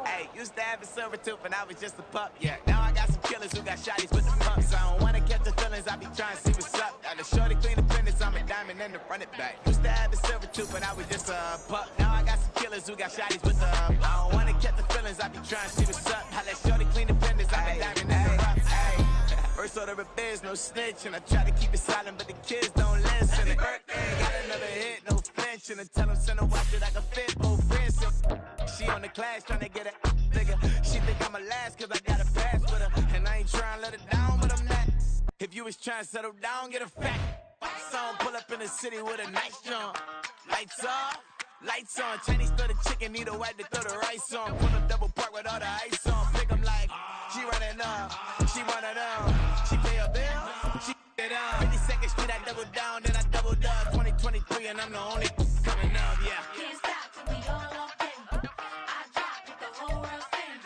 Hey, used to have a silver tooth and I was just a pup, yeah. Now I got some killers who got shotties with the pumps. I don't wanna catch the feelings, I be trying to see what's up. Got a shorty clean the fitness, I'm a diamond and to run it back. Used to have a silver tooth and I was just a pup. Now I got some killers who got shotties with the I don't wanna catch the feelings, I be trying to see what's up. I let shorty clean the fitness, I'm a diamond and to rough. First order of biz, no snitch, and I try to keep it silent, but the kids don't listen. And birthday, got another hit, no flinch, and I tell them send her watch it like a fit, old friends. She on the class trying to get a nigga. She think I'm a last cause I got a pass with her, and I ain't trying to let her down, but I'm not. If you was trying to settle down, get a fat song, pull up in the city with a nice jump. Lights off, lights on. Chinese throw the chicken, need a wipe to throw the rice on. Pull up double park with all the ice on. Pick 'em like, she running up, she running up. She pay a bill, she it up. 52nd Street, I double down, then I doubled up. 2023, and I'm the only coming up, yeah. Can't stop till we all up in. I drop with the whole world spin.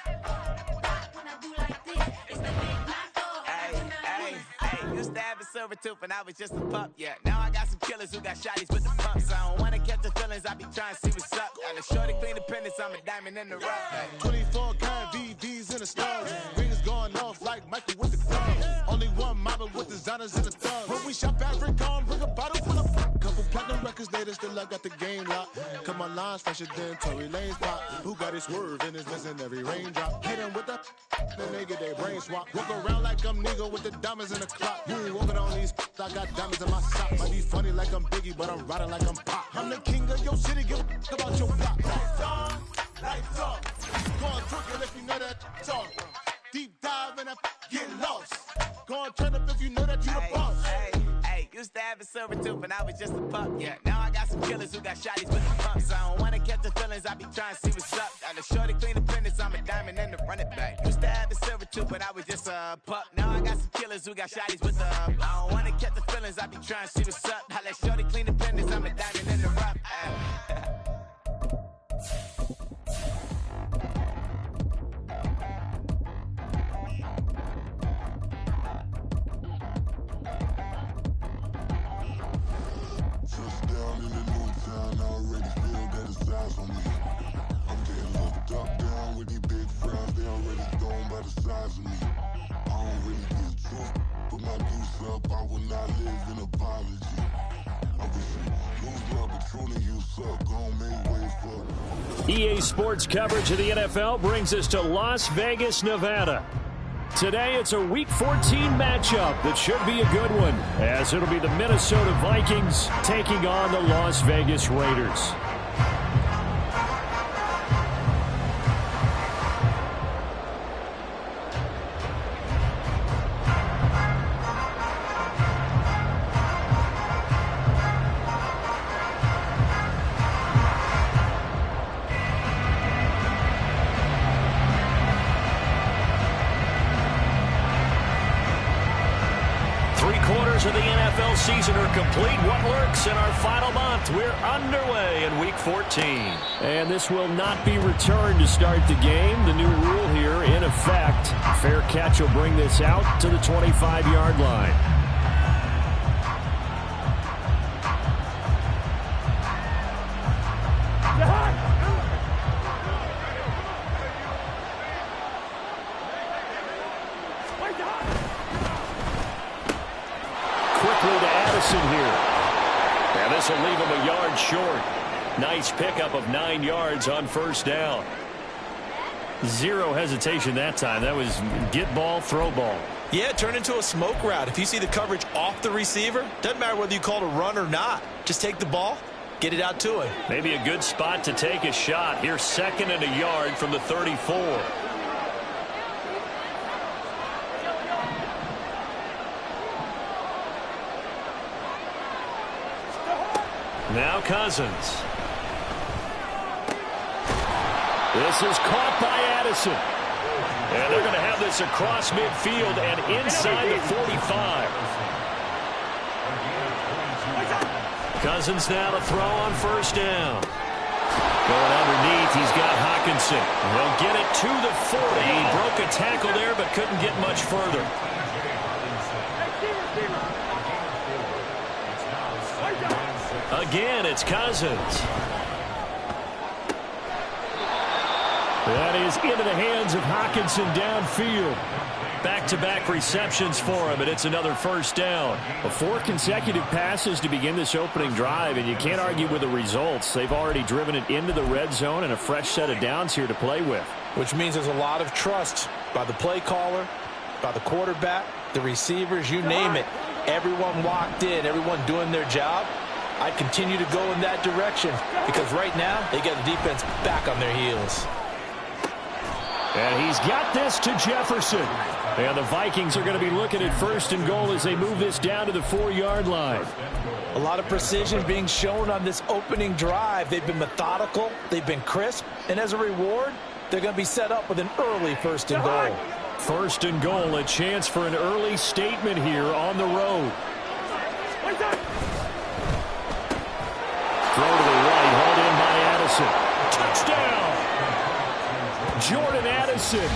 Rock when I do like this, it's the big black door. Hey, used to have a silver tooth and I was just a pup, yeah. Now I got some killers who got shotties with the pumps. I don't wanna catch the feelings, I be trying to see what's up. Got a shorty clean the pendants, I'm a diamond in the rough. Hey. 24 karat VVs in the stars. Rings going off like Michael with the clubs. Only one model with designers in the thugs. When we shop at Rick on, bring a bottle full of couple platinum records later, still I got the game locked. Cause my lines fresher than Tory Lane's pop. Who got his swerve and is missing every raindrop. Hit him with the then they get their brain swap. Walk around like I'm nigga with the diamonds in the clock. You ain't walking on these I got diamonds in my sock. Might be funny like I'm Biggie, but I'm riding like I'm Pop. I'm the king of your city, give a about your block. Lights on, lights off. Go on twerking if you know that talk. Deep dive and I get lost. Go on turn up if you know that you the boss. Hey, used to have a silver tooth and I was just a pup, yeah. Now I got some killers who got shotties with the pumps. I don't wanna catch the feelings, I be trying to see what's up. Got a shorty clean the pendants, I'm a diamond and to run it back. Used to have a silver tooth but I was just a pup. Now I got some killers who got shotties with the I don't wanna catch the feelings, I be trying to see what's up. I let shorty clean the pendants, I'm a diamond and to rough. Touchdown in the new town, I already feel that it's eyes on me. I'm getting looked up, down with these big frowns, they already gone by the size of me. I don't really get truth, put my goose up, I will not live in apology. I wish you lose love, but truly you suck, gon' make way for EA Sports coverage of the NFL brings us to Las Vegas, Nevada. Today, it's a Week 14 matchup that should be a good one, as it'll be the Minnesota Vikings taking on the Las Vegas Raiders. Of the NFL season are complete. What lurks in our final month? We're underway in Week 14. And this will not be returned to start the game. The new rule here in effect. Fair catch will bring this out to the 25-yard line. This will leave him a yard short. Nice pickup of 9 yards on first down. Zero hesitation that time. That was get ball, throw ball. Yeah, turn into a smoke route. If you see the coverage off the receiver, doesn't matter whether you call it a run or not. Just take the ball, get it out to him. Maybe a good spot to take a shot. Here's 2nd and a yard from the 34. Now Cousins. This is caught by Addison. And they're going to have this across midfield and inside the 45. Cousins now to throw on first down. Going underneath, he's got Hockenson. He'll get it to the 40. He broke a tackle there but couldn't get much further. Again, it's Cousins. That is into the hands of Hockenson downfield. Back-to-back receptions for him, and it's another first down. 4 consecutive passes to begin this opening drive, and you can't argue with the results. They've already driven it into the red zone and a fresh set of downs here to play with. Which means there's a lot of trust by the play caller, by the quarterback, the receivers, you name it. Everyone locked in, everyone doing their job. I continue to go in that direction because right now they get the defense back on their heels. And he's got this to Jefferson. And the Vikings are going to be looking at first and goal as they move this down to the 4-yard line. A lot of precision being shown on this opening drive. They've been methodical, they've been crisp, and as a reward, they're going to be set up with an early first and goal. First and goal, a chance for an early statement here on the road. Throw to the right, hauled in by Addison. Touchdown! Jordan Addison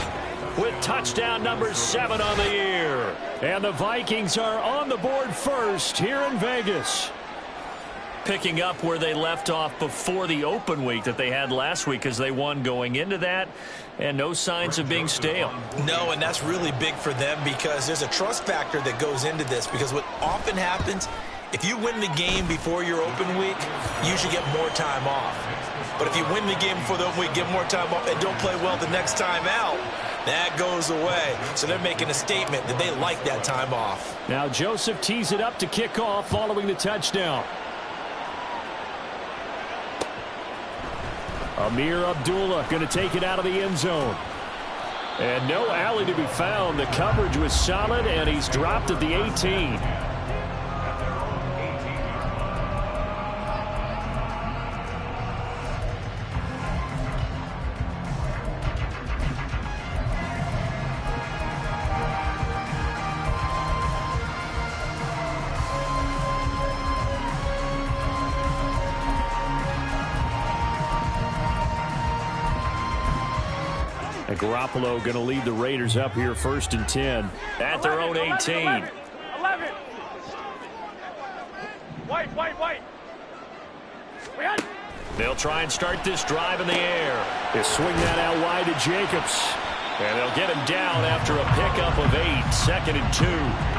with touchdown number 7 on the year. And the Vikings are on the board first here in Vegas. Picking up where they left off before the open week that they had last week as they won going into that, and no signs of being stale. No, and that's really big for them because there's a trust factor that goes into this, because what often happens, if you win the game before your open week, you usually get more time off. But if you win the game before the open week, get more time off, and don't play well the next time out, that goes away. So they're making a statement that they like that time off. Now Joseph tees it up to kick off following the touchdown. Amir Abdullah going to take it out of the end zone. And no alley to be found. The coverage was solid, and he's dropped at the 18. Garoppolo going to lead the Raiders up here first and 10 at their own 18. 11. White. They'll try and start this drive in the air. They swing that out wide to Jacobs. And they'll get him down after a pickup of 8, 2nd and 2.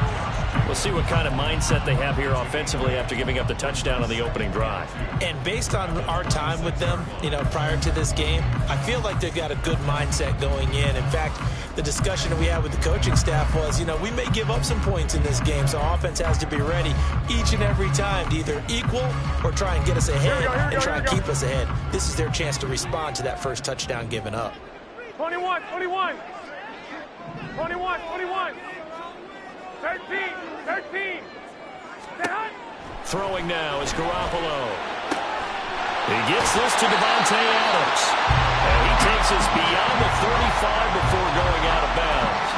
We'll see what kind of mindset they have here offensively after giving up the touchdown on the opening drive. And based on our time with them, prior to this game, I feel like they've got a good mindset going in. In fact, the discussion that we had with the coaching staff was, we may give up some points in this game, so offense has to be ready each and every time to either equal or try and get us ahead and try and keep us ahead. This is their chance to respond to that first touchdown given up. 21. 13. Throwing now is Garoppolo. He gets this to Devontae Adams. And he takes us beyond the 35 before going out of bounds.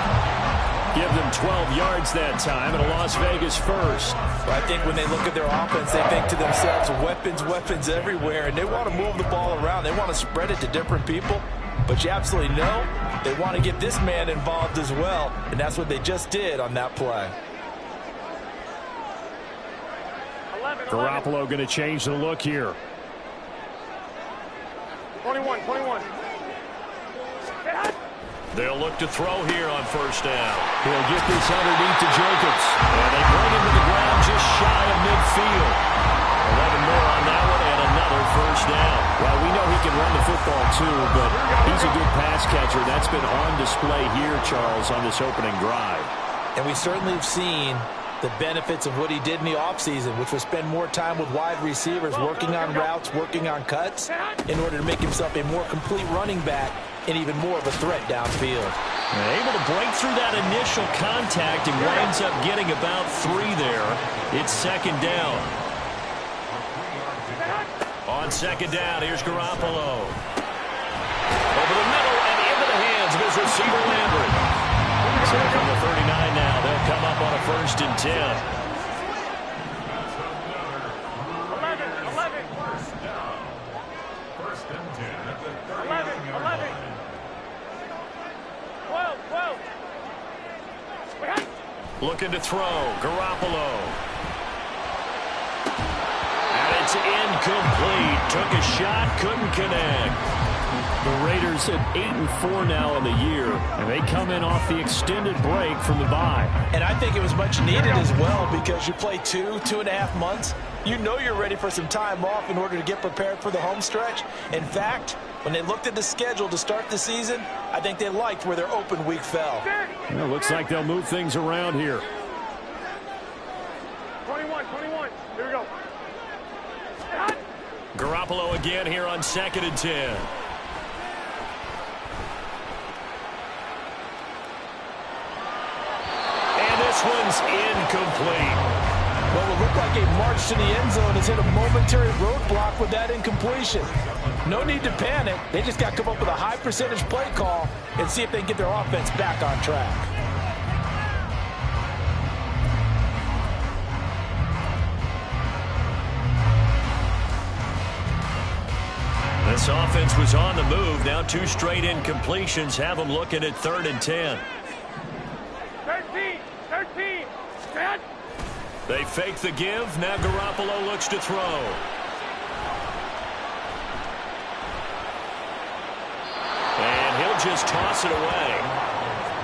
Give them 12 yards that time and a Las Vegas first. Well, I think when they look at their offense, they think to themselves, weapons everywhere, and they want to move the ball around. They want to spread it to different people. But you absolutely know they want to get this man involved as well, and that's what they just did on that play. Garoppolo going to change the look here. 21. They'll look to throw here on first down. He'll get this underneath to Jacobs. And they bring him to the ground just shy of midfield. 11 more on that one and another first down. Well, we know he can run the football too, but he's a good pass catcher. That's been on display here, Charles, on this opening drive. And we certainly have seen the benefits of what he did in the offseason, which was spend more time with wide receivers, working on routes, working on cuts, in order to make himself a more complete running back and even more of a threat downfield. And able to break through that initial contact and winds up getting about 3 there. It's second down. On second down, here's Garoppolo. Over the middle and into the hands of his receiver, Lambert. So from the 39 now, they'll come up on a first and 10. 11. 12. Looking to throw, Garoppolo. And it's incomplete. Took a shot, couldn't connect. The Raiders at 8-4 now in the year, and they come in off the extended break from the bye. And I think it was much needed as well because you play 2.5 months. You know you're ready for some time off in order to get prepared for the home stretch. In fact, when they looked at the schedule to start the season, I think they liked where their open week fell. Well, it looks like they'll move things around here. 21. Here we go. Garoppolo again here on 2nd and 10. And this one's incomplete. Well, it looked like a march to the end zone has hit a momentary roadblock with that incompletion. No need to panic. They just got to come up with a high percentage play call and see if they can get their offense back on track. This offense was on the move. Now 2 straight incompletions have them looking at 3rd and 10. 13. Set. They fake the give. Now Garoppolo looks to throw. And he'll just toss it away.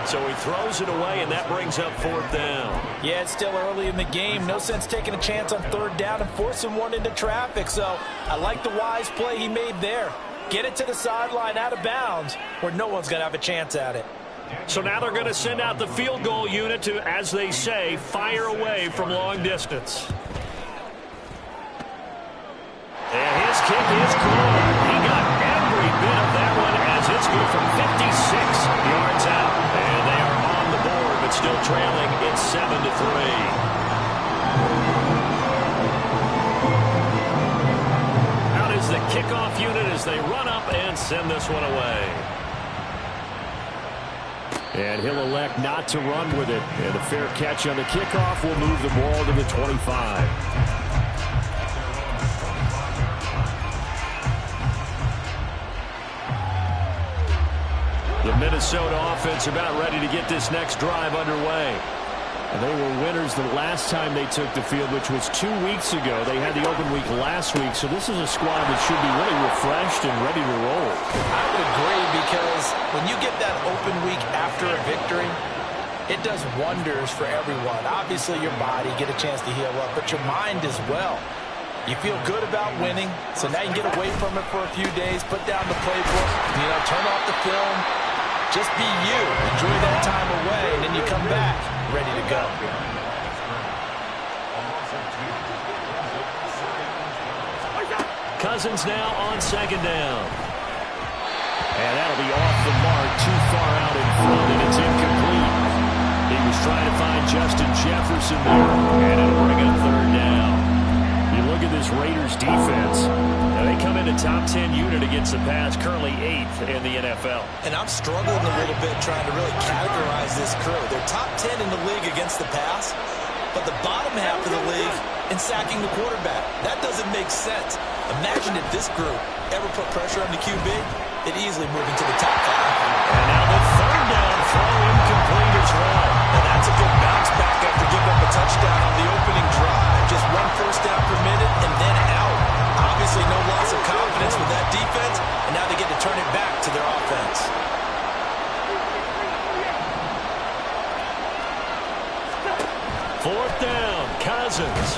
So he throws it away, and that brings up 4th down. Yeah, it's still early in the game. No sense taking a chance on 3rd down and forcing one into traffic. So I like the wise play he made there. Get it to the sideline out of bounds where no one's going to have a chance at it. So now they're going to send out the field goal unit to, as they say, fire away from long distance. And his kick is good. He got every bit of that one as it's good from 56 yards out. And they are on the board, but still trailing. It's 7-3. Out is the kickoff unit as they run up and send this one away. And he'll elect not to run with it. And a fair catch on the kickoff will move the ball to the 25. The Minnesota offense about ready to get this next drive underway. And they were winners the last time they took the field, which was 2 weeks ago. They had the open week last week, so this is a squad that should be really refreshed and ready to roll. I would agree because when you get that open week after a victory, it does wonders for everyone. Obviously, your body, get a chance to heal up, but your mind as well. You feel good about winning, so now you can get away from it for a few days, put down the playbook, turn off the film, just be you. Enjoy that time away, and then you come back ready to go. Cousins now on 2nd down. And that'll be off the mark, too far out in front, and it's incomplete. He was trying to find Justin Jefferson there, and it'll bring up 3rd down. You look at this Raiders defense. Now they come into top 10 unit against the pass, currently 8th in the NFL. And I'm struggling a little bit trying to really categorize this crew. They're top 10 in the league against the pass, but the bottom half of the league in sacking the quarterback. That doesn't make sense. Imagine if this group ever put pressure on the QB, they'd easily move into the top 5. And now the 3rd down throw incomplete as well. And that's a good bounce back after giving up a touchdown on the opening drive. Just 1 first down permitted and then out. Obviously no loss of confidence with that defense, and now they get to turn it back to their offense. Fourth down, Cousins.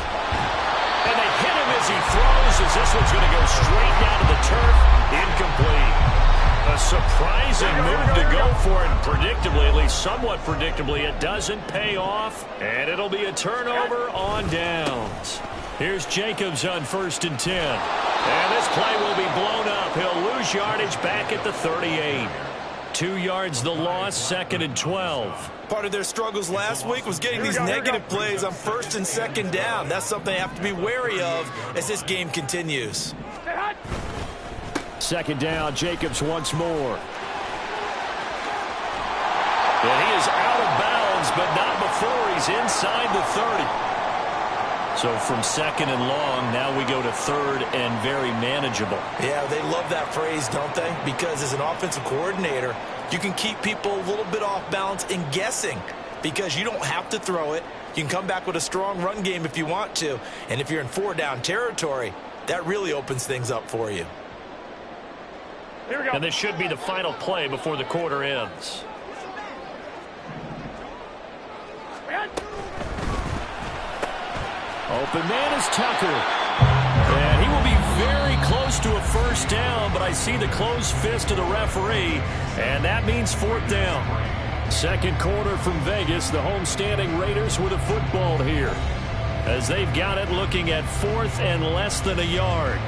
And they hit him as he throws, as this one's going to go straight down to the turf. Incomplete. A surprising move to go for it. Predictably, at least somewhat predictably, it doesn't pay off. And it'll be a turnover on downs. Here's Jacobs on 1st and 10. And this play will be blown up. He'll lose yardage back at the 38. 2 yards the loss, 2nd and 12. Part of their struggles last week was getting these negative plays on 1st and 2nd down. That's something they have to be wary of as this game continues. 2nd down, Jacobs once more. And he is out of bounds, but not before he's inside the 30. So from 2nd and long, now we go to 3rd and very manageable. Yeah, they love that phrase, don't they? Because as an offensive coordinator, you can keep people a little bit off balance and guessing because you don't have to throw it. You can come back with a strong run game if you want to. And if you're in 4-down territory, that really opens things up for you. Here we go. And this should be the final play before the quarter ends. Open man is Tucker. And he will be very close to a first down, but I see the closed fist of the referee, and that means fourth down. Second quarter from Vegas, the homestanding Raiders with a football here, as they've got it looking at fourth and less than a yard.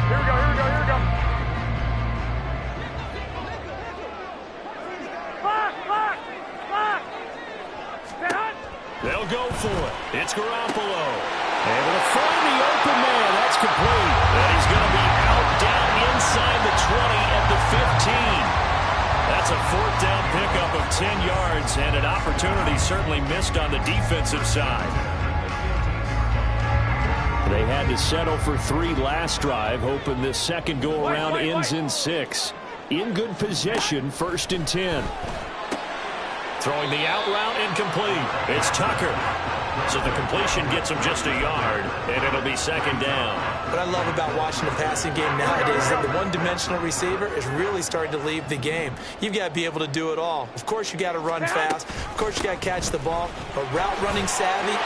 Here we go, here we go, here we go. Lock! Stay hot! They'll go for it. It's Garoppolo. Able to find the open man. That's complete. And he's going to be out down inside the 20 at the 15. That's a fourth down pickup of 10 yards, and an opportunity certainly missed on the defensive side. They had to settle for 3 last drive, hoping this second go-around ends in 6. In good position, 1st and 10. Throwing the out route incomplete. It's Tucker. So the completion gets him just a yard, and it'll be second down. What I love about watching the passing game nowadays is that the one-dimensional receiver is really starting to leave the game. You've got to be able to do it all. Of course, you got to run fast. Of course, you got to catch the ball. But route running savvy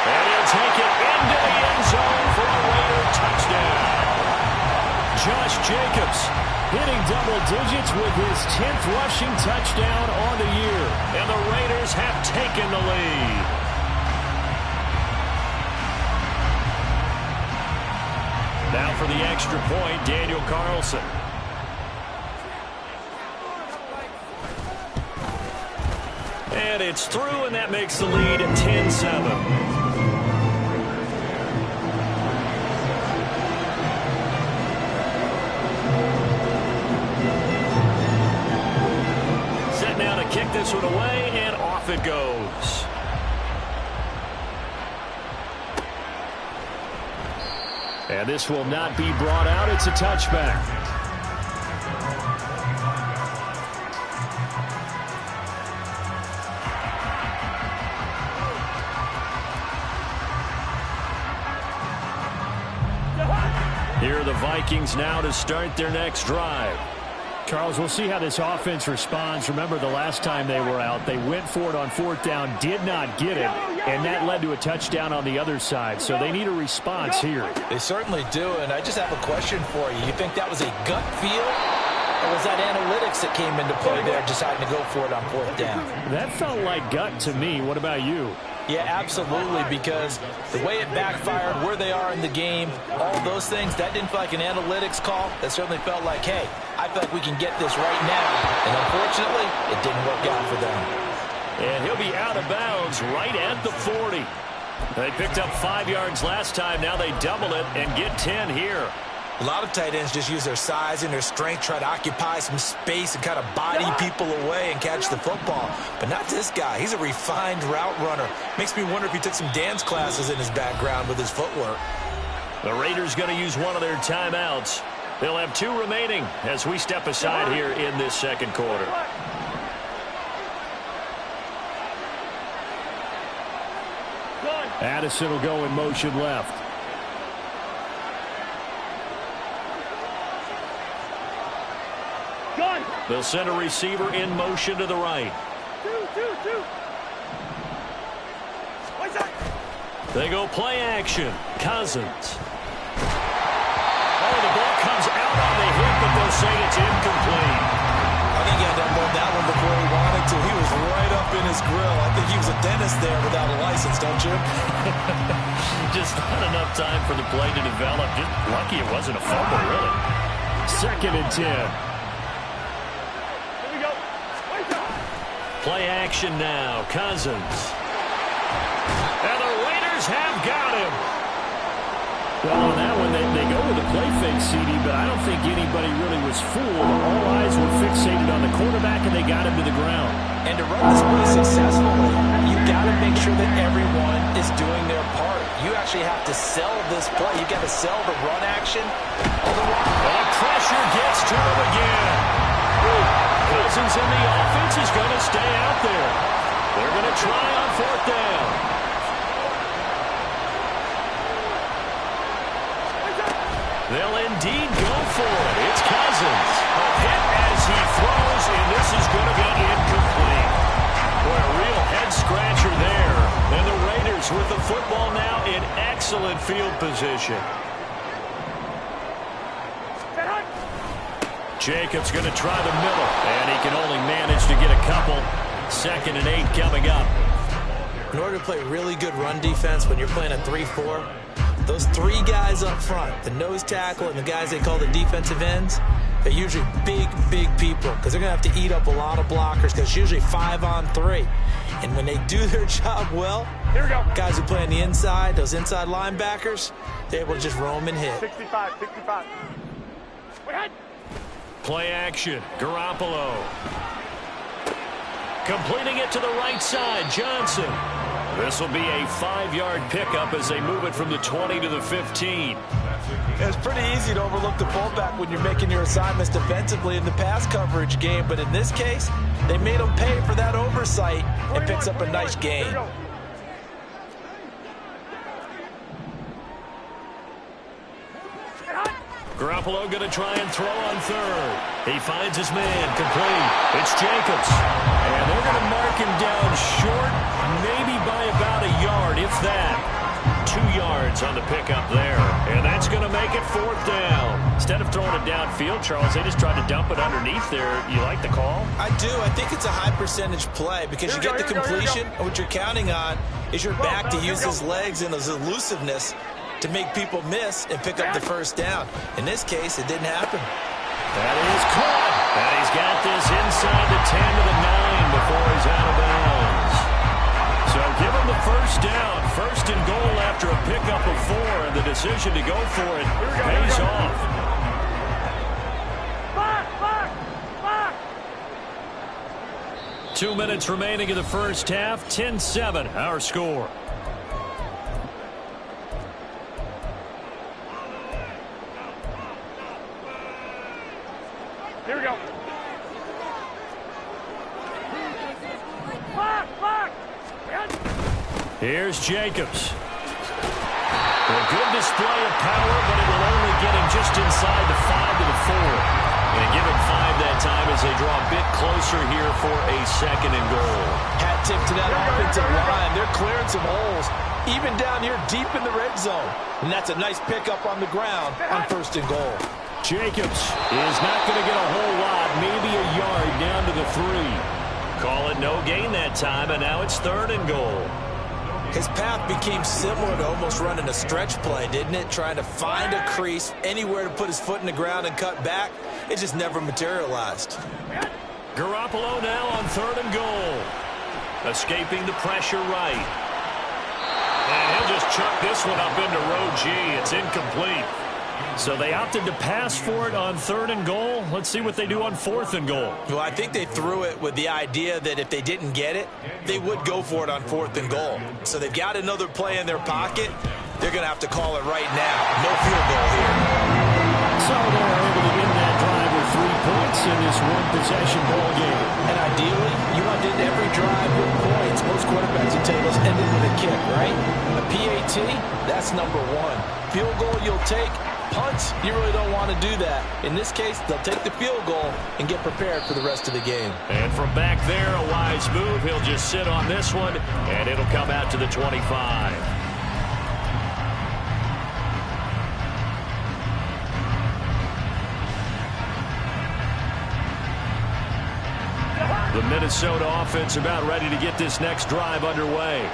and he'll take it into the end zone for a Raider touchdown. Josh Jacobs hitting double digits with his 10th rushing touchdown on the year. And the Raiders have taken the lead. Now for the extra point, Daniel Carlson. And it's through, and that makes the lead 10-7. Kick this one away, and off it goes. And this will not be brought out. It's a touchback. Here are the Vikings now to start their next drive. Charles, we'll see how this offense responds. Remember, the last time they were out, they went for it on fourth down, did not get it, and that led to a touchdown on the other side. So they need a response here. They certainly do, and I just have a question for you. You think that was a gut feel, or was that analytics that came into play there, deciding to go for it on fourth down? That felt like gut to me. What about you? Yeah, absolutely, because the way it backfired, where they are in the game, all those things, that didn't feel like an analytics call. That certainly felt like, hey, I feel like we can get this right now. And unfortunately, it didn't work out for them. And he'll be out of bounds right at the 40. They picked up 5 yards last time. Now they double it and get 10 here. A lot of tight ends just use their size and their strength, try to occupy some space and kind of body people away and catch the football. But not this guy. He's a refined route runner. Makes me wonder if he took some dance classes in his background with his footwork. The Raiders going to use one of their timeouts. They'll have 2 remaining as we step aside here in this second quarter. Addison will go in motion left. They'll send a receiver in motion to the right. Two. They go play action. Cousins. Oh, the ball comes out on the hit, but they'll say it's incomplete. I think he had to unload that one before he wanted to. He was right up in his grill. I think he was a dentist there without a license, don't you? Just not enough time for the play to develop. Just lucky it wasn't a fumble, really. 2nd and 10. Play action now. Cousins. And the Raiders have got him. Well, on that one, they go with a play fake, CD, but I don't think anybody really was fooled. All eyes were fixated on the quarterback, and they got him to the ground. And to run this play successfully, you've got to make sure that everyone is doing their part. You actually have to sell this play. You've got to sell the run action. The pressure gets to him again. Cousins in the offense is going to stay out there. They're going to try on 4th down. They'll indeed go for it. It's Cousins. A hit as he throws, and this is going to be incomplete. Boy, a real head-scratcher there. And the Raiders with the football now in excellent field position. Jacobs going to try the middle, and he can only manage to get a couple. 2nd and 8 coming up. In order to play really good run defense when you're playing a 3-4, those 3 guys up front, the nose tackle and the guys they call the defensive ends, they're usually big, big people because they're going to have to eat up a lot of blockers because it's usually 5 on 3. And when they do their job well, Here we go. guys who play on the inside, those inside linebackers, they're able to just roam and hit. 65. Play action. Garoppolo. Completing it to the right side. Johnson. This will be a 5-yard pickup as they move it from the 20 to the 15. It's pretty easy to overlook the fullback when you're making your assignments defensively in the pass coverage game, but in this case, they made him pay for that oversight and picks up a nice gain. Garoppolo going to try and throw on 3rd. He finds his man, complete. It's Jacobs. And they're going to mark him down short, maybe by about a yard, if that. 2 yards on the pickup there. And that's going to make it 4th down. Instead of throwing it downfield, Charles, they just tried to dump it underneath there. You like the call? I do. I think it's a high percentage play because you get the completion, and what you're counting on is your back to use his legs and his elusiveness to make people miss and pick up the 1st down. In this case, it didn't happen. That is caught. And he's got this inside the 10 to the 9 before he's out of bounds. So give him the 1st down. 1st and goal after a pickup of 4, and the decision to go for it pays off. Back. 2 minutes remaining in the first half. 10-7, our score. Here we go. Back. Here's Jacobs. A good display of power, but it will only get him just inside the 5 to the 4. And give him 5 that time as they draw a bit closer here for a 2nd and goal. Hat tip to that offensive line. They're clearing some holes, even down here deep in the red zone. And that's a nice pickup on the ground on 1st and goal. Jacobs is not going to get a whole lot, maybe a yard down to the 3. Call it no gain that time, and now it's 3rd and goal. His path became similar to almost running a stretch play, didn't it? Trying to find a crease, anywhere to put his foot in the ground and cut back. It just never materialized. Garoppolo now on 3rd and goal. Escaping the pressure right. And he'll just chuck this one up into row G. It's incomplete. So they opted to pass for it on 3rd and goal. Let's see what they do on 4th and goal. Well, I think they threw it with the idea that if they didn't get it, they would go for it on 4th and goal. So they've got another play in their pocket. They're going to have to call it right now. No field goal here. So they're able to end that drive with 3 points in this one-possession ball game. And ideally, you want to end every drive with points. Most quarterbacks would tell you let's end it with a kick, right? A PAT, that's number 1. Field goal you'll take. Punts, you really don't want to do that. In this case, they'll take the field goal and get prepared for the rest of the game. And from back there, a wise move. He'll just sit on this one, and it'll come out to the 25. The Minnesota offense about ready to get this next drive underway.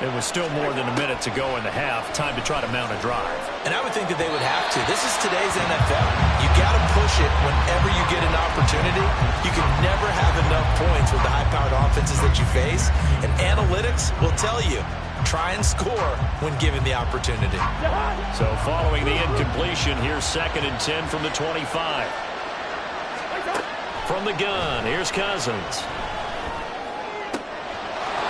It was still more than a minute to go in the half. Time to try to mount a drive. And I would think that they would have to. This is today's NFL. You got to push it whenever you get an opportunity. You can never have enough points with the high-powered offenses that you face. And analytics will tell you, try and score when given the opportunity. So following the incompletion, here's 2nd and 10 from the 25. From the gun, here's Cousins.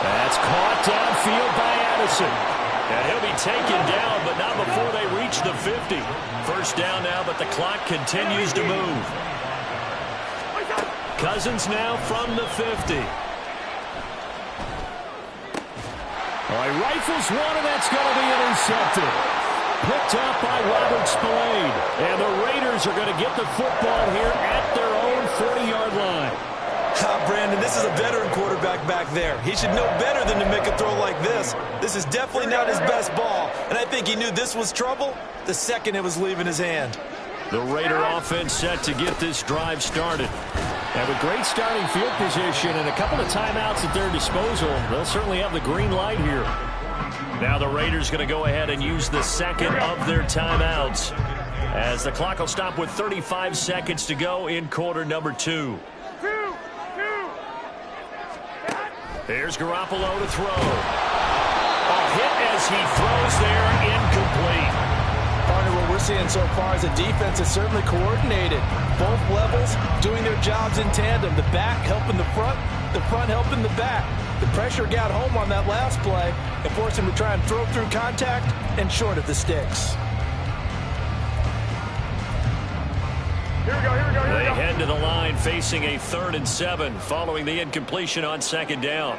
That's caught downfield by Addison. And he'll be taken down, but not before they reach the 50. 1st down now, but the clock continues to move. Cousins now from the 50. Oh, he rifles one, and that's going to be intercepted. Picked up by Robert Spillane. And the Raiders are going to get the football here at their own 40-yard line. Brandon, this is a veteran quarterback back there. He should know better than to make a throw like this. This is definitely not his best ball, and I think he knew this was trouble the second it was leaving his hand. The Raider offense set to get this drive started. And with great starting field position and a couple of timeouts at their disposal, they'll certainly have the green light here. Now the Raiders going to go ahead and use the second of their timeouts, as the clock will stop with 35 seconds to go in quarter number 2. Here's Garoppolo to throw. A hit as he throws there, incomplete. Partner, what we're seeing so far is the defense is certainly coordinated. Both levels doing their jobs in tandem. The back helping the front helping the back. The pressure got home on that last play and forced him to try and throw through contact and short of the sticks. They head to the line facing a 3rd and 7 following the incompletion on 2nd down.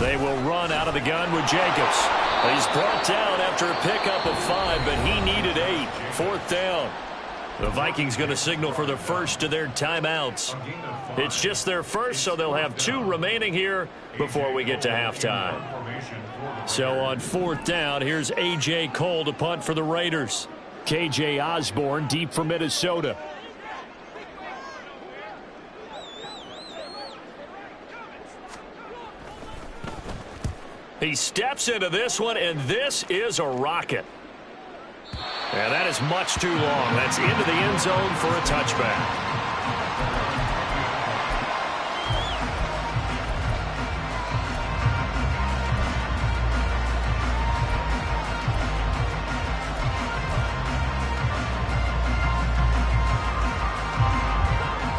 They will run out of the gun with Jacobs. He's brought down after a pickup of 5, but he needed 8. 4th down. The Vikings going to signal for the first of their timeouts. It's just their first, so they'll have 2 remaining here before we get to halftime. So on 4th down, here's A.J. Cole to punt for the Raiders. K.J. Osborne deep for Minnesota. He steps into this one, and this is a rocket. And that is much too long. That's into the end zone for a touchback.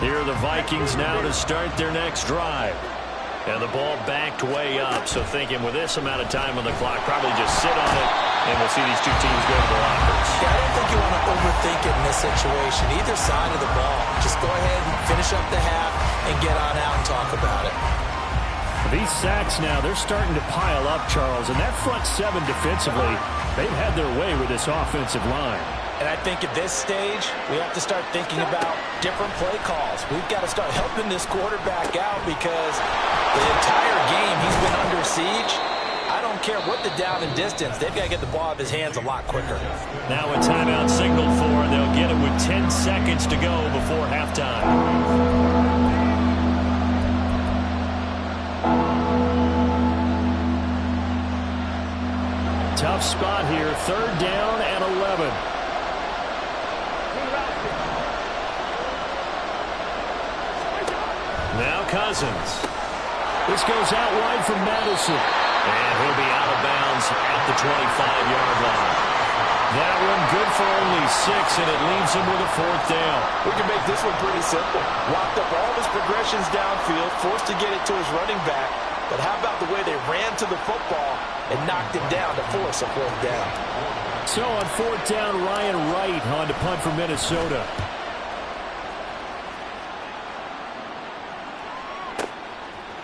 Here are the Vikings now to start their next drive. And the ball backed way up, so thinking with this amount of time on the clock, probably just sit on it, and we'll see these 2 teams go to the lockers. Yeah, I don't think you want to overthink it in this situation. Either side of the ball. Just go ahead and finish up the half and get on out and talk about it. These sacks now, they're starting to pile up, Charles, and that front 7 defensively, they've had their way with this offensive line. And I think at this stage, we have to start thinking about different play calls. We've got to start helping this quarterback out because the entire game he's been under siege. I don't care what the down and distance. They've got to get the ball out of his hands a lot quicker. Now a timeout signaled for, and they'll get it with 10 seconds to go before halftime. Tough spot here. 3rd down and 11. Now Cousins. This goes out wide from Madison. And he'll be out of bounds at the 25-yard line. That one good for only 6, and it leaves him with a 4th down. We can make this one pretty simple. Locked up all of his progressions downfield, forced to get it to his running back. But how about the way they ran to the football and knocked him down to force a 4th down? So on 4th down, Ryan Wright on to punt for Minnesota.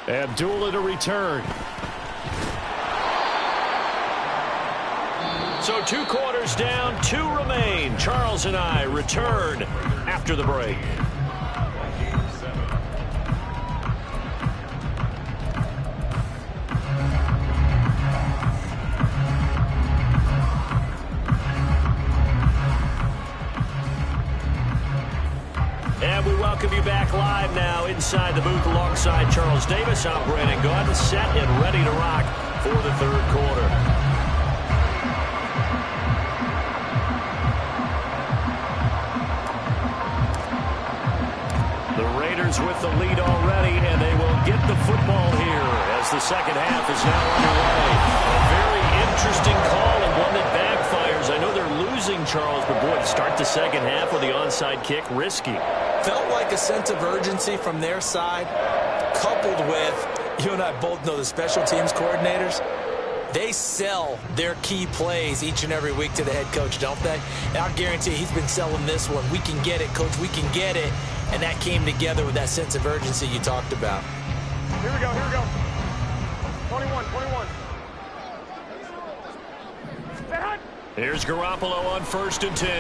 Abdullah to return. So 2 quarters down, 2 remain. Charles and I return after the break. And we welcome you back live now inside the booth alongside Charles Davis. I'm Brandon Gaudin, set and ready to rock for the 3rd quarter. The Raiders with the lead already, and they will get the football here as the second half is now underway. A very interesting call and one that backfires. I know they're losing, Charles, but boy, to start the second half with the onside kick, risky. Felt like a sense of urgency from their side, coupled with, you and I both know the special teams coordinators, they sell their key plays each and every week to the head coach, don't they? And I'll guarantee he's been selling this one. We can get it, coach, we can get it. And that came together with that sense of urgency you talked about. Here we go, here we go. 21, 21. Here's Garoppolo on 1st and 10.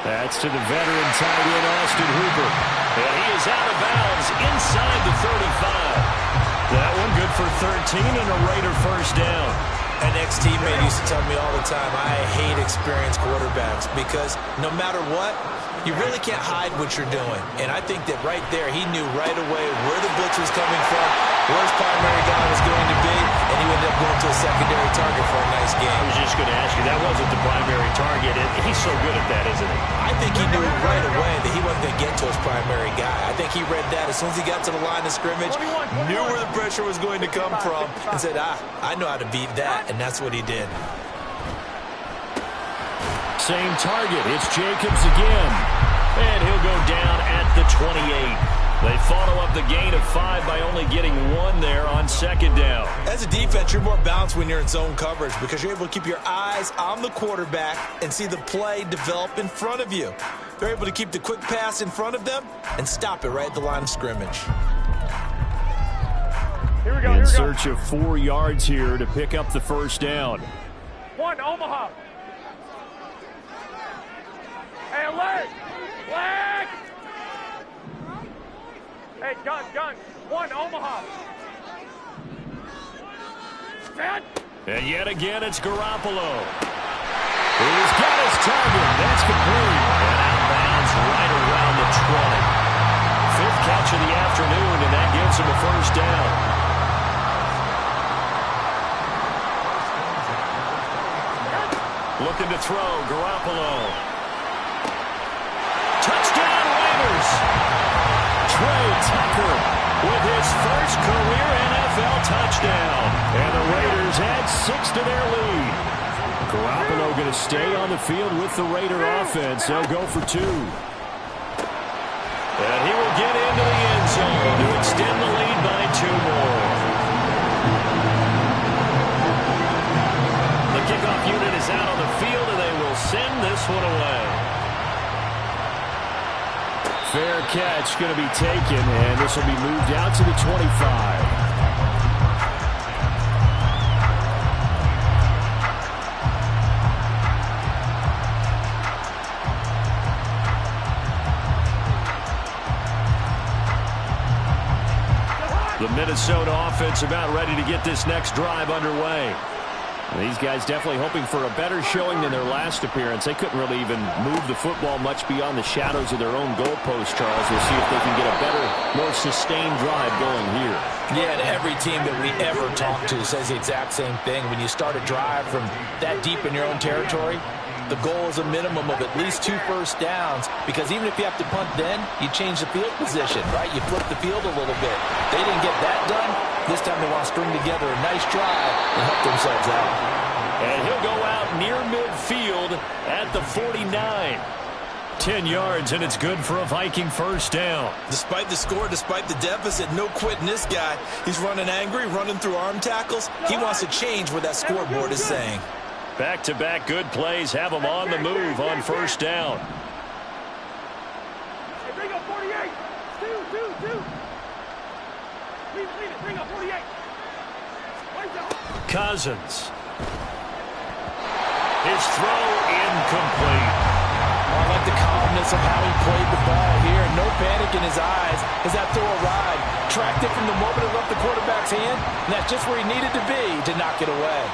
That's to the veteran tight end, Austin Hooper. And he is out of bounds inside the 35. That one good for 13 and a Raider first down. An ex-teammate used to tell me all the time, I hate experienced quarterbacks because no matter what, you really can't hide what you're doing. And I think that right there, he knew right away where the blitz was coming from, where his primary guy was going to be, and he ended up going to a secondary target for a nice game. I was just going to ask you, that wasn't the primary target. He's so good at that, isn't he? I think he knew right away that he wasn't going to get to his primary guy. I think he read that as soon as he got to the line of scrimmage, knew where the pressure was going to come from, and said, I know how to beat that, and that's what he did. Same target. It's Jacobs again. And he'll go down at the 28. They follow up the gain of 5 by only getting 1 there on 2nd down. As a defense, you're more balanced when you're in zone coverage because you're able to keep your eyes on the quarterback and see the play develop in front of you. They're able to keep the quick pass in front of them and stop it right at the line of scrimmage. Here we go. In search of 4 yards here to pick up the first down. 1, Omaha. Hey, alert! Flag! Hey, gun. 1, Omaha. Set. And yet again, it's Garoppolo. He's got his target. That's complete. And out of bounds right around the 20. 5th catch of the afternoon, and that gives him a first down. Looking to throw, Garoppolo. Touchdown, Raiders! Trey Tucker with his first career NFL touchdown. And the Raiders add 6 to their lead. Garoppolo going to stay on the field with the Raider offense. They'll go for 2. And he will get into the end zone to extend the lead by 2 more. The kickoff unit is out on the field, and they will send this one away. Fair catch going to be taken, and this will be moved out to the 25. The Minnesota offense about ready to get this next drive underway. These guys definitely hoping for a better showing than their last appearance. They couldn't really even move the football much beyond the shadows of their own goalpost, Charles. We'll see if they can get a better, more sustained drive going here. Yeah, and every team that we ever talk to says the exact same thing. When you start a drive from that deep in your own territory, the goal is a minimum of at least 2 first downs, because even if you have to punt then, you change the field position, right? You flip the field a little bit. They didn't get that done. This time they want to string together a nice drive and help themselves out. And he'll go out near midfield at the 49. 10 yards, and it's good for a Viking first down. Despite the score, despite the deficit, no quitting this guy. He's running angry, running through arm tackles. He wants to change what that scoreboard is saying. Back-to-back good plays have him on the move on first down. Hey, bring up 48. 2. Lead it. Bring up 48. Cousins. His throw incomplete. I like the calmness of how he played the ball here. No panic in his eyes as that throw arrived. Tracked it from the moment it left the quarterback's hand, and that's just where he needed to be to knock it away.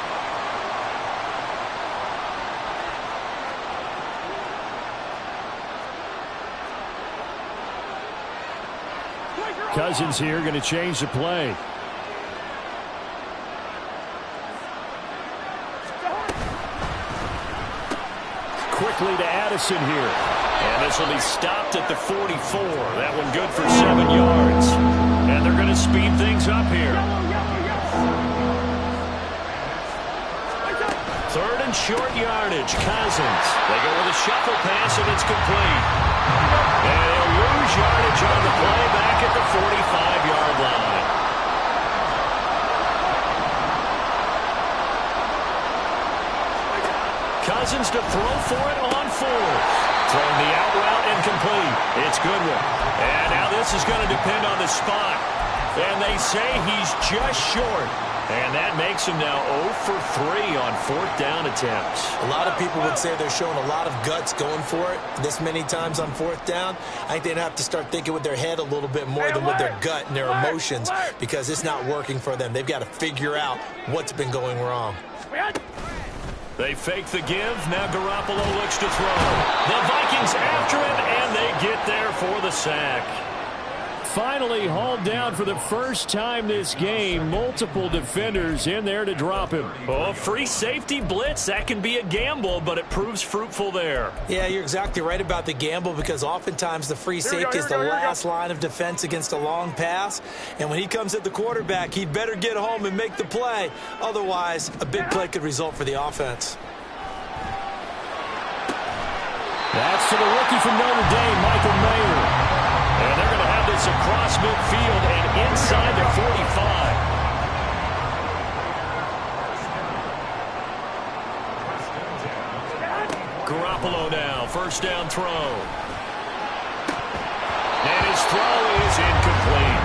Cousins here going to change the play. Quickly to Addison here. And this will be stopped at the 44. That one good for 7 yards. And they're going to speed things up here. 3rd and short yardage. Cousins. They go with a shuffle pass, and it's complete. And they'll lose yardage on the play back at the 45-yard line. Cousins to throw for it on 4th. Throwing the out route and complete. It's Goodwin. And now this is going to depend on the spot. And they say he's just short. And that makes him now 0 for 3 on 4th down attempts. A lot of people would say they're showing a lot of guts going for it this many times on 4th down. I think they'd have to start thinking with their head a little bit more than with their gut and their emotions, because it's not working for them. They've got to figure out what's been going wrong. They fake the give. Now Garoppolo looks to throw. The Vikings after him, and they get there for the sack. Finally hauled down for the first time this game. Multiple defenders in there to drop him. Oh, free safety blitz. That can be a gamble, but it proves fruitful there. Yeah, you're exactly right about the gamble, because oftentimes the free safety is the last line of defense against a long pass. And when he comes at the quarterback, he'd better get home and make the play. Otherwise, a big play could result for the offense. That's to the rookie from Notre Dame, Michael Mayer. And they're going to have this across midfield and inside the 45. Garoppolo now, first down throw. And his throw is incomplete.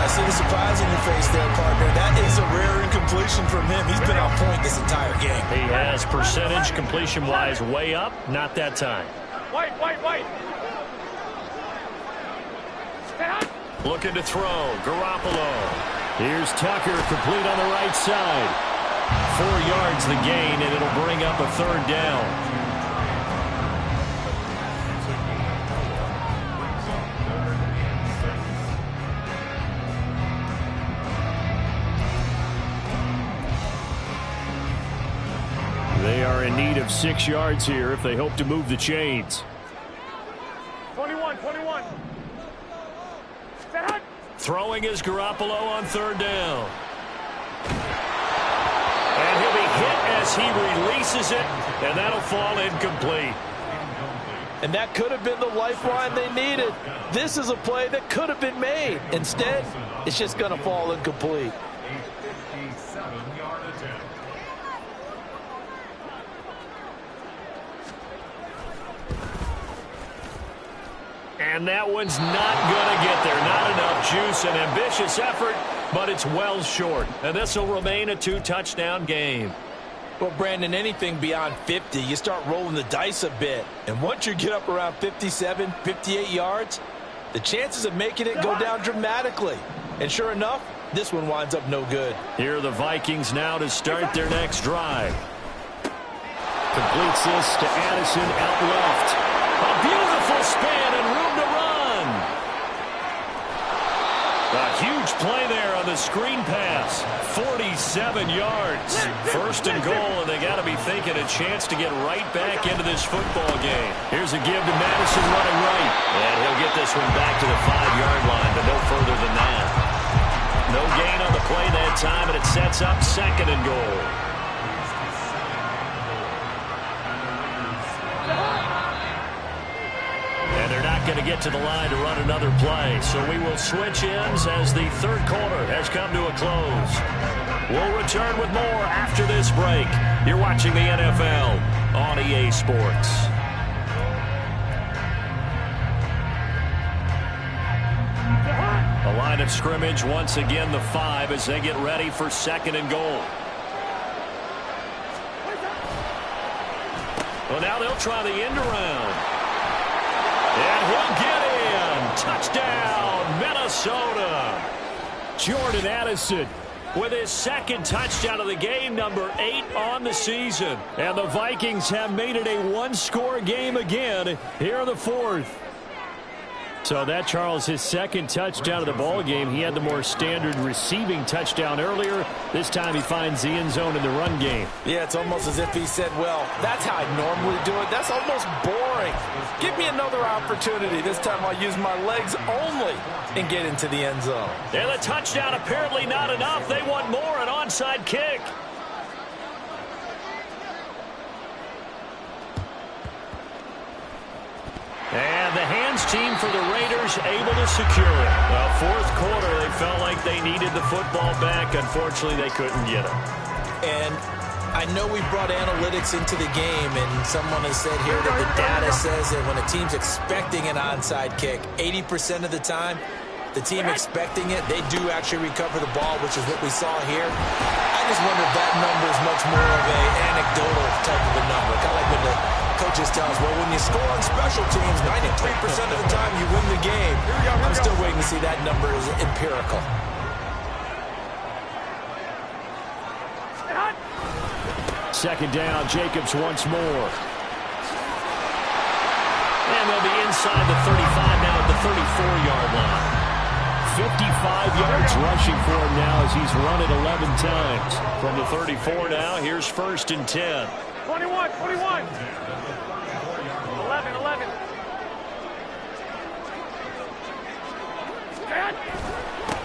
I see the surprise in your face there, partner. That is a rare incompletion from him. He's been on point this entire game. He has percentage completion-wise way up. Not that time. Wait. Looking to throw. Garoppolo. Here's Tucker, complete on the right side. 4 yards the gain, and it'll bring up a 3rd down. They are in need of 6 yards here if they hope to move the chains. 21. Throwing is Garoppolo on 3rd down. And he'll be hit as he releases it, and that'll fall incomplete. And that could have been the lifeline they needed. This is a play that could have been made. Instead, it's just going to fall incomplete. And that one's not going to get there. Not enough juice. An ambitious effort, but it's well short. And this will remain a 2-touchdown game. Well, Brandon, anything beyond 50, you start rolling the dice a bit. And once you get up around 57, 58 yards, the chances of making it go down dramatically. And sure enough, this one winds up no good. Here are the Vikings now to start their next drive. Completes this to Addison out left. A beautiful span and room to run. A huge play there on the screen pass. 47 yards. First and goal, and they got to be thinking a chance to get right back into this football game. Here's a give to Madison running right. And he'll get this one back to the 5-yard line, but no further than that. No gain on the play that time, and it sets up 2nd and goal. And they're not going to get to the line to run another play. So we will switch ends as the 3rd quarter has come to a close. We'll return with more after this break. You're watching the NFL on EA Sports. A line of scrimmage once again the 5 as they get ready for 2nd and goal. Well, now they'll try the end around. And he'll get in. Touchdown, Minnesota. Jordan Addison with his 2nd touchdown of the game, number 8 on the season. And the Vikings have made it a 1-score game again here in the 4th. So that, Charles, his 2nd touchdown of the ball game. He had the more standard receiving touchdown earlier. This time he finds the end zone in the run game. Yeah, it's almost as if he said, well, that's how I normally do it. That's almost boring. Give me another opportunity. This time I'll use my legs only and get into the end zone. And the touchdown apparently not enough. They want more, an onside kick. And the hands team for the Raiders able to secure it. Well, 4th quarter, they felt like they needed the football back. Unfortunately, they couldn't get it. And I know we brought analytics into the game, and someone has said here that the data says that when a team's expecting an onside kick, 80% of the time, the team expecting it, they do actually recover the ball, which is what we saw here. I just wonder if that number is much more of an anecdotal type of a number. Kind of like when the coaches tell us, well, when you score on special teams, 93% of the time you win the game. I'm still waiting to see that number is empirical. Second down, Jacobs once more. And they'll be inside the 35 now at the 34-yard line. 55 yards rushing for him now as he's run it 11 times. From the 34 now, here's 1st and 10. 21. 11.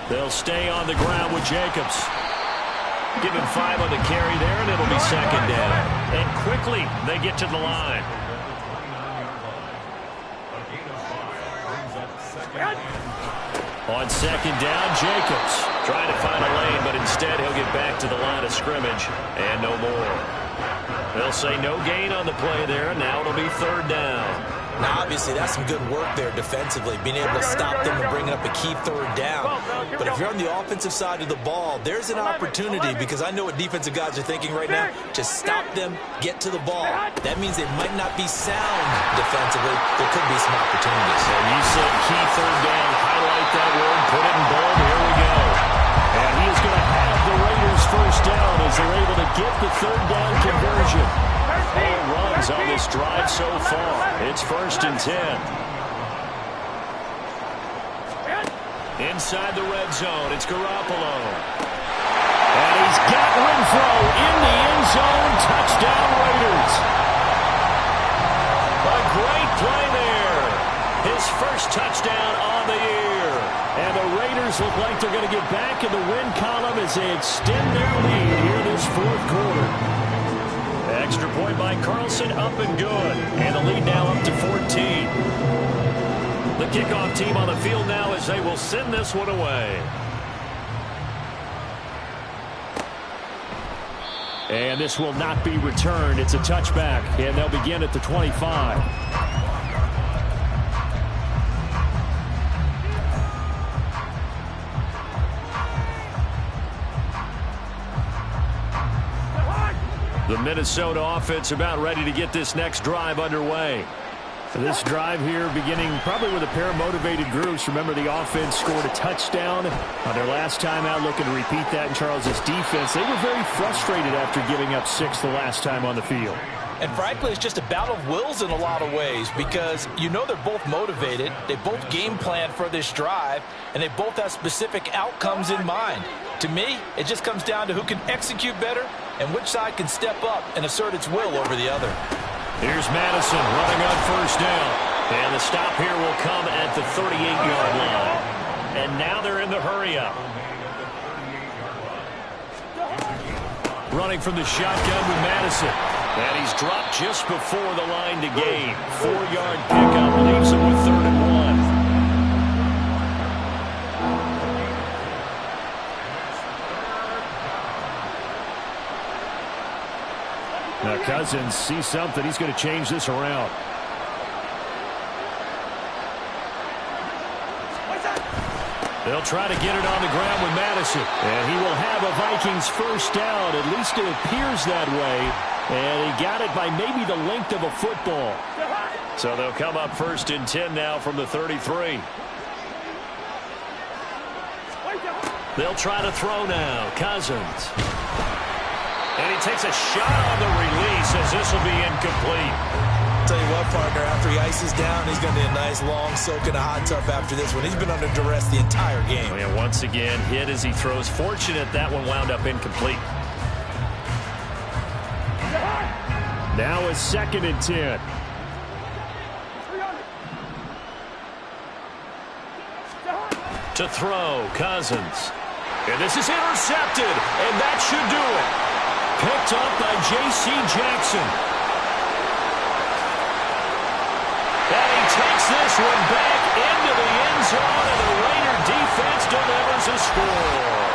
They'll stay on the ground with Jacobs. Give him 5 on the carry there, and it'll be second down. And quickly, they get to the line. On second down, Jacobs trying to find a lane, but instead he'll get back to the line of scrimmage and no more. They'll say no gain on the play there. Now it'll be 3rd down. Now, obviously, that's some good work there defensively, being able to stop them and bringing up a key 3rd down. But if you're on the offensive side of the ball, there's an opportunity, because I know what defensive guys are thinking right now. Just stop them, get to the ball. That means they might not be sound defensively. There could be some opportunities. And you said key 3rd down. Highlight that word. Put it in bold. Here we go. And he is going to have the Raiders 1st down as they're able to get the 3rd down conversion. All runs on this drive so far. It's 1st and 10. Inside the red zone, it's Garoppolo. And he's got Renfro in the end zone. Touchdown, Raiders. A great play there. His first touchdown on the year. And the Raiders look like they're going to get back in the win column as they extend their lead here this 4th quarter. Extra point by Carlson, up and good. And the lead now up to 14. The kickoff team on the field now as they will send this one away. And this will not be returned. It's a touchback, and they'll begin at the 25. The Minnesota offense about ready to get this next drive underway. This drive here beginning probably with a pair of motivated groups. Remember, the offense scored a touchdown on their last time out, looking to repeat that in Charles' defense. They were very frustrated after giving up 6 the last time on the field. And frankly, it's just a battle of wills in a lot of ways, because you know they're both motivated, they both game plan for this drive, and they both have specific outcomes in mind. To me, it just comes down to who can execute better and which side can step up and assert its will over the other. Here's Madison running on 1st down. And the stop here will come at the 38-yard line. And now they're in the hurry-up. Running from the shotgun with Madison. And he's dropped just before the line to gain. 4-yard pickup leaves him with 3rd and 1. Now Cousins sees something. He's going to change this around. They'll try to get it on the ground with Madison. And he will have a Vikings 1st down. At least it appears that way. And he got it by maybe the length of a football. So they'll come up 1st and 10 now from the 33. They'll try to throw now. Cousins. And he takes a shot on the release as this will be incomplete. Tell you what, partner, after he ices down, he's going to need a nice long soak in a hot tub after this one. He's been under duress the entire game. And once again, hit as he throws. Fortunate that one wound up incomplete. Now a 2nd and 10. To throw, Cousins. And this is intercepted, and that should do it. Picked up by J.C. Jackson. And he takes this one back into the end zone, and the Raider defense delivers a score.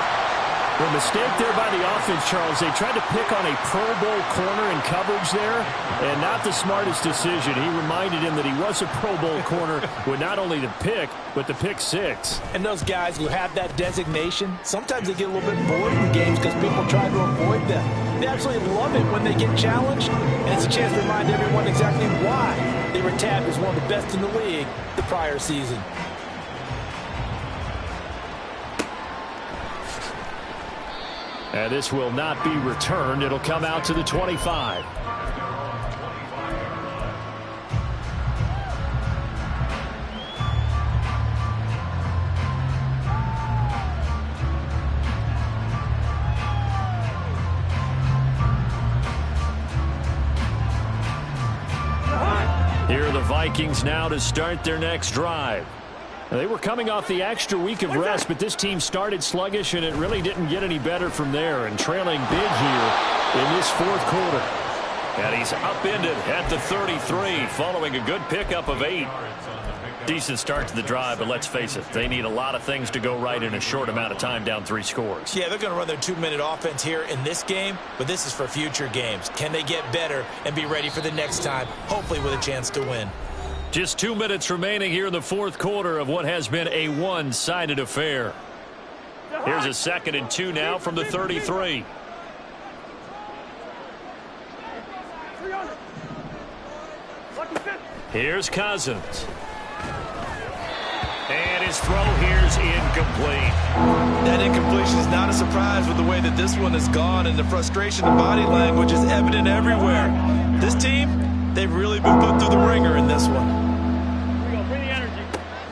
The mistake there by the offense, Charles, they tried to pick on a Pro Bowl corner in coverage there, and not the smartest decision. He reminded him that he was a Pro Bowl corner with not only the pick, but the pick six. And those guys who have that designation, sometimes they get a little bit bored in games because people try to avoid them. They absolutely love it when they get challenged, and it's a chance to remind everyone exactly why they were tabbed as one of the best in the league the prior season. And this will not be returned. It'll come out to the 25. Here are the Vikings now to start their next drive. They were coming off the extra week of rest, but this team started sluggish, and it really didn't get any better from there, and trailing big here in this fourth quarter. And he's upended at the 33 following a good pickup of 8. Decent start to the drive, but let's face it, they need a lot of things to go right in a short amount of time down 3 scores. Yeah, they're going to run their 2-minute offense here in this game, but this is for future games. Can they get better and be ready for the next time, hopefully with a chance to win? Just 2 minutes remaining here in the fourth quarter of what has been a one-sided affair. Here's a 2nd and 2 now from the 33. Here's Cousins. And his throw here's incomplete. That incompletion is not a surprise with the way that this one has gone, and the frustration in body language is evident everywhere. This team, they've really been put through the ringer in this one.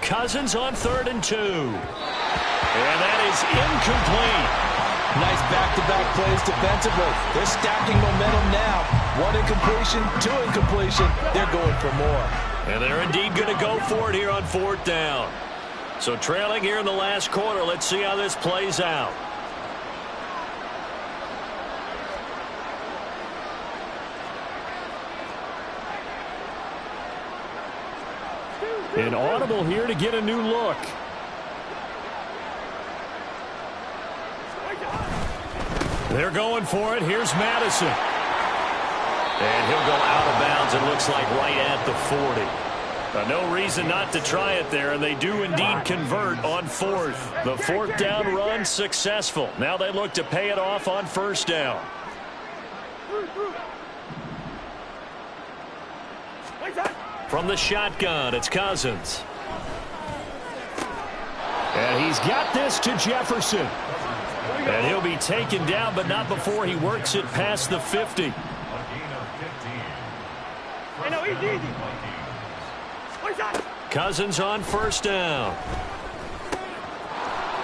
Cousins on 3rd and 2. And that is incomplete. Nice back-to-back plays defensively. They're stacking momentum now. 1 incompletion, 2 incompletion. They're going for more. And they're indeed going to go for it here on 4th down. So trailing here in the last quarter, let's see how this plays out. Inaudible here to get a new look. They're going for it. Here's Madison. And he'll go out of bounds, it looks like, right at the 40. No reason not to try it there, and they do indeed convert on 4th. The 4th down run successful. Now they look to pay it off on 1st down. From the shotgun, it's Cousins. And he's got this to Jefferson. And he'll be taken down, but not before he works it past the 50. Cousins on 1st down.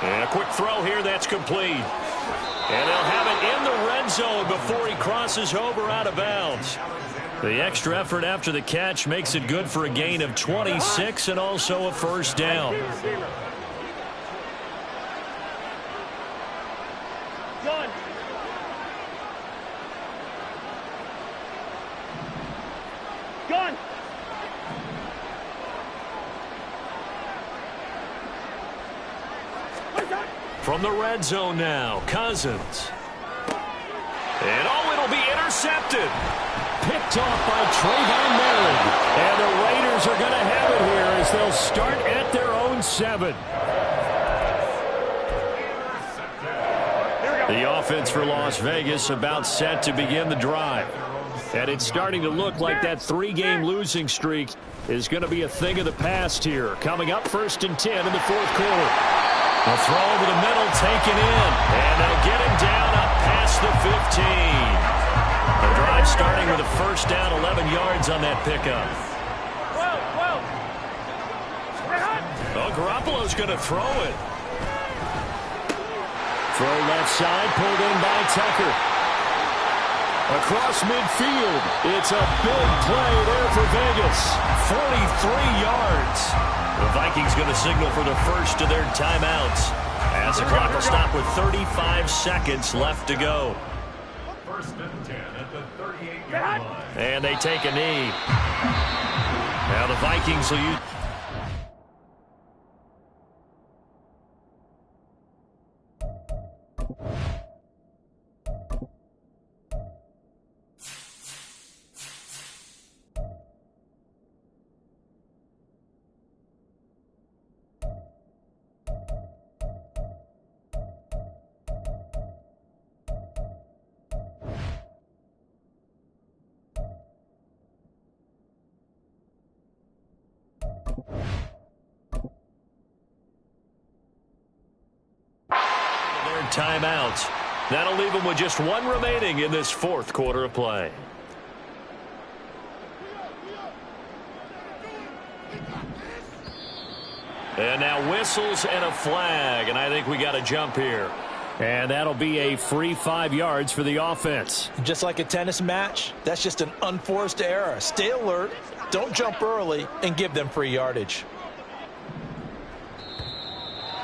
And a quick throw here, that's complete. And they'll have it in the red zone before he crosses over out of bounds. The extra effort after the catch makes it good for a gain of 26 and also a 1st down. From the red zone now, Cousins. And oh, it'll be intercepted. Picked off by Trayvon Merritt. And the Raiders are going to have it here as they'll start at their own 7. The offense for Las Vegas about set to begin the drive. And it's starting to look like that 3-game losing streak is going to be a thing of the past here. Coming up 1st and 10 in the 4th quarter. A throw over the middle taken in. And they'll get him down up past the 15. The drive starting with a 1st down, 11 yards on that pickup. Oh, Garoppolo's going to throw it. Throw left side, pulled in by Tucker. Across midfield. It's a big play there for Vegas. 43 yards. The Vikings going to signal for the first of their timeouts as the clock will stop with 35 seconds left to go. 1st and 10 at the 38-yard line. And they take a knee. Now the Vikings will use... timeout. That'll leave them with just one remaining in this fourth quarter of play. And now whistles and a flag, and I think we got a jump here. And that'll be a free 5 yards for the offense. Just like a tennis match, that's just an unforced error. Stay alert, don't jump early, and give them free yardage.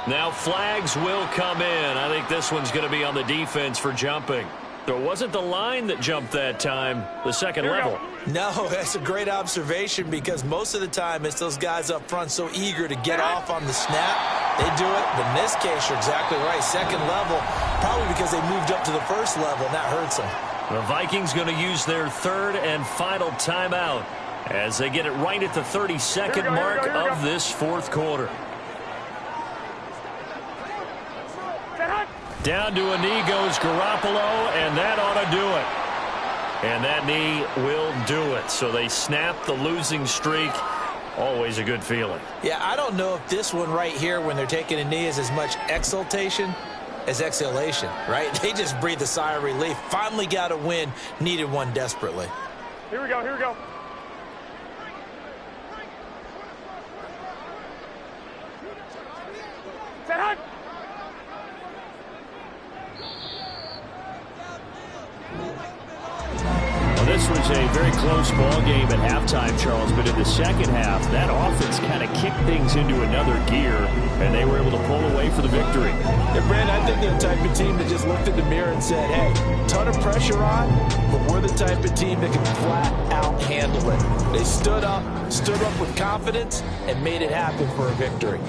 Now flags will come in. I think this one's going to be on the defense for jumping. So it wasn't the line that jumped that time, the second level. No, that's a great observation because most of the time it's those guys up front so eager to get off on the snap. They do it, but in this case, you're exactly right. Second level, probably because they moved up to the first level, and that hurts them. The Vikings going to use their third and final timeout as they get it right at the 30-second mark of this fourth quarter. Down to a knee goes Garoppolo, and that ought to do it. And that knee will do it. So they snap the losing streak. Always a good feeling. Yeah, I don't know if this one right here when they're taking a knee is as much exultation as exhalation, right? They just breathe a sigh of relief. Finally got a win. Needed one desperately. Here we go, here we go. Set hunt. This was a very close ball game at halftime, Charles, but in the second half, that offense kind of kicked things into another gear, and they were able to pull away for the victory. Yeah, Brandon, I think they're the type of team that just looked in the mirror and said, hey, ton of pressure on, but we're the type of team that can flat out handle it. They stood up with confidence and made it happen for a victory.